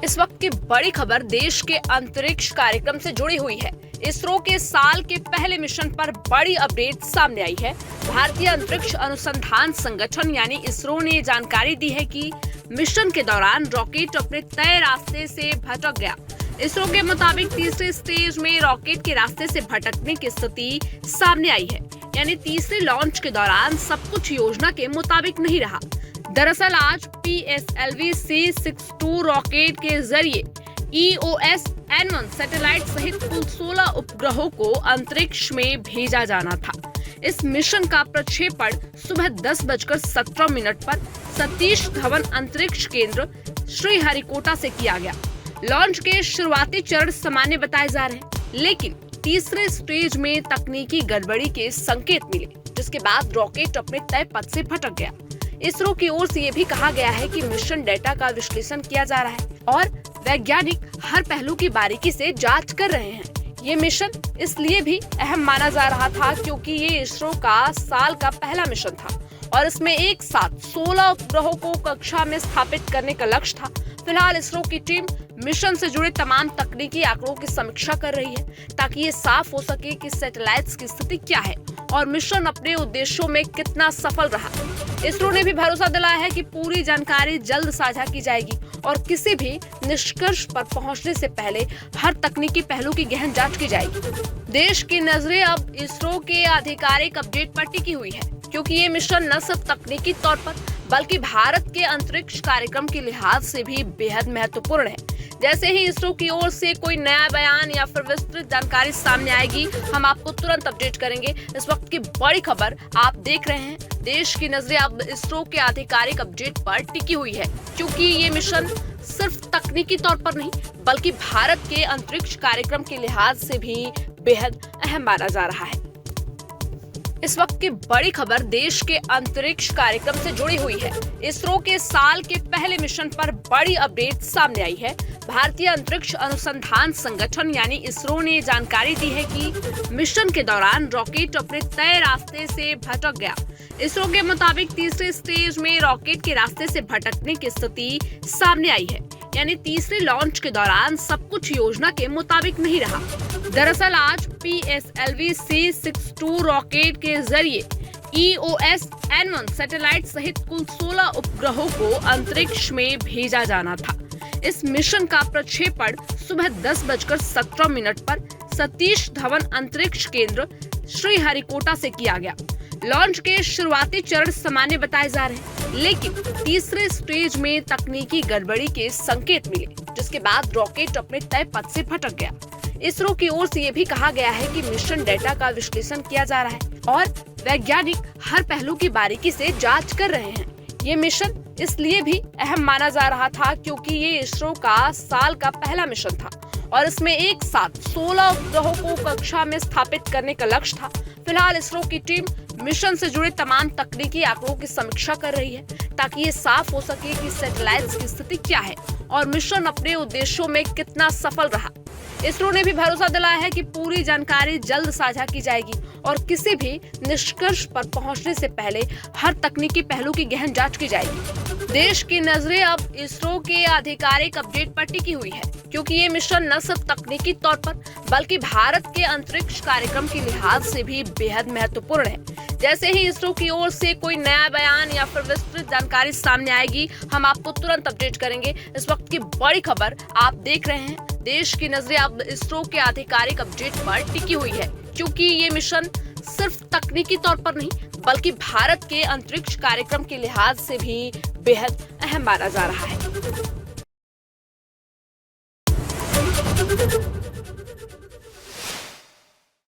इस वक्त की बड़ी खबर देश के अंतरिक्ष कार्यक्रम से जुड़ी हुई है। इसरो के साल के पहले मिशन पर बड़ी अपडेट सामने आई है। भारतीय अंतरिक्ष अनुसंधान संगठन यानी इसरो ने जानकारी दी है कि मिशन के दौरान रॉकेट अपने तय रास्ते से भटक गया। इसरो के मुताबिक तीसरे स्टेज में रॉकेट के रास्ते से भटकने की स्थिति सामने आई है, यानी तीसरे लॉन्च के दौरान सब कुछ योजना के मुताबिक नहीं रहा। दरअसल आज PSLV C-62 रॉकेट के जरिए EOS-N1 सैटेलाइट सहित कुल 16 उपग्रहों को अंतरिक्ष में भेजा जाना था। इस मिशन का प्रक्षेपण सुबह 10:17 पर सतीश धवन अंतरिक्ष केंद्र श्रीहरिकोटा से किया गया। लॉन्च के शुरुआती चरण सामान्य बताए जा रहे हैं, लेकिन तीसरे स्टेज में तकनीकी गड़बड़ी के संकेत मिले, जिसके बाद रॉकेट अपने तय पथ से भटक गया। इसरो की ओर से ये भी कहा गया है कि मिशन डेटा का विश्लेषण किया जा रहा है और वैज्ञानिक हर पहलू की बारीकी से जांच कर रहे हैं। ये मिशन इसलिए भी अहम माना जा रहा था क्योंकि ये इसरो का साल का पहला मिशन था और इसमें एक साथ 16 उपग्रहों को कक्षा में स्थापित करने का लक्ष्य था। फिलहाल इसरो की टीम मिशन से जुड़े तमाम तकनीकी आंकड़ों की समीक्षा कर रही है ताकि ये साफ हो सके कि सैटेलाइट्स की स्थिति क्या है और मिशन अपने उद्देश्यों में कितना सफल रहा। इसरो ने भी भरोसा दिलाया है कि पूरी जानकारी जल्द साझा की जाएगी और किसी भी निष्कर्ष पर पहुंचने से पहले हर तकनीकी पहलू की गहन जांच की जाएगी। देश की नजरें अब इसरो के आधिकारिक अपडेट पर टिकी हुई है, क्योंकि ये मिशन न सिर्फ तकनीकी तौर पर बल्कि भारत के अंतरिक्ष कार्यक्रम के लिहाज से भी बेहद महत्वपूर्ण है। जैसे ही इसरो की ओर से कोई नया बयान या फिर विस्तृत जानकारी सामने आएगी, हम आपको तुरंत अपडेट करेंगे। इस वक्त की बड़ी खबर आप देख रहे हैं। देश की नजरें अब इसरो के आधिकारिक अपडेट पर टिकी हुई है, क्योंकि ये मिशन सिर्फ तकनीकी तौर पर नहीं बल्कि भारत के अंतरिक्ष कार्यक्रम के लिहाज से भी बेहद अहम माना जा रहा है। इस वक्त की बड़ी खबर देश के अंतरिक्ष कार्यक्रम से जुड़ी हुई है। इसरो के साल के पहले मिशन पर बड़ी अपडेट सामने आई है। भारतीय अंतरिक्ष अनुसंधान संगठन यानी इसरो ने जानकारी दी है कि मिशन के दौरान रॉकेट अपने तय रास्ते से भटक गया। इसरो के मुताबिक तीसरे स्टेज में रॉकेट के रास्ते से भटकने की स्थिति सामने आई है, यानी तीसरे लॉन्च के दौरान सब कुछ योजना के मुताबिक नहीं रहा। दरअसल आज PSLV C-62 रॉकेट के जरिए EOS-N1 सैटेलाइट सहित कुल 16 उपग्रहों को अंतरिक्ष में भेजा जाना था। इस मिशन का प्रक्षेपण सुबह 10:17 पर सतीश धवन अंतरिक्ष केंद्र श्रीहरिकोटा से किया गया। लॉन्च के शुरुआती चरण सामान्य बताए जा रहे हैं, लेकिन तीसरे स्टेज में तकनीकी गड़बड़ी के संकेत मिले, जिसके बाद रॉकेट अपने तय पथ से भटक गया। इसरो की ओर से ये भी कहा गया है कि मिशन डेटा का विश्लेषण किया जा रहा है और वैज्ञानिक हर पहलू की बारीकी से जांच कर रहे हैं। ये मिशन इसलिए भी अहम माना जा रहा था क्योंकि ये इसरो का साल का पहला मिशन था और इसमें एक साथ 16 उपग्रहों को कक्षा में स्थापित करने का लक्ष्य था। फिलहाल इसरो की टीम मिशन से जुड़े तमाम तकनीकी आंकड़ों की समीक्षा कर रही है ताकि ये साफ हो सके कि सैटेलाइट्स की स्थिति क्या है और मिशन अपने उद्देश्यों में कितना सफल रहा। इसरो ने भी भरोसा दिलाया है कि पूरी जानकारी जल्द साझा की जाएगी और किसी भी निष्कर्ष पर पहुंचने से पहले हर तकनीकी पहलू की गहन जांच की जाएगी। देश की नजरें अब इसरो के आधिकारिक अपडेट पर टिकी हुई है, क्योंकि ये मिशन न सिर्फ तकनीकी तौर पर बल्कि भारत के अंतरिक्ष कार्यक्रम के लिहाज से भी बेहद महत्वपूर्ण है। जैसे ही इसरो की ओर से कोई नया बयान या फिर विस्तृत जानकारी सामने आएगी, हम आपको तुरंत अपडेट करेंगे। इस वक्त की बड़ी खबर आप देख रहे हैं। देश की नजरें अब इसरो के आधिकारिक अपडेट पर टिकी हुई है, क्योंकि ये मिशन सिर्फ तकनीकी तौर पर नहीं बल्कि भारत के अंतरिक्ष कार्यक्रम के लिहाज से भी बेहद अहम माना जा रहा है।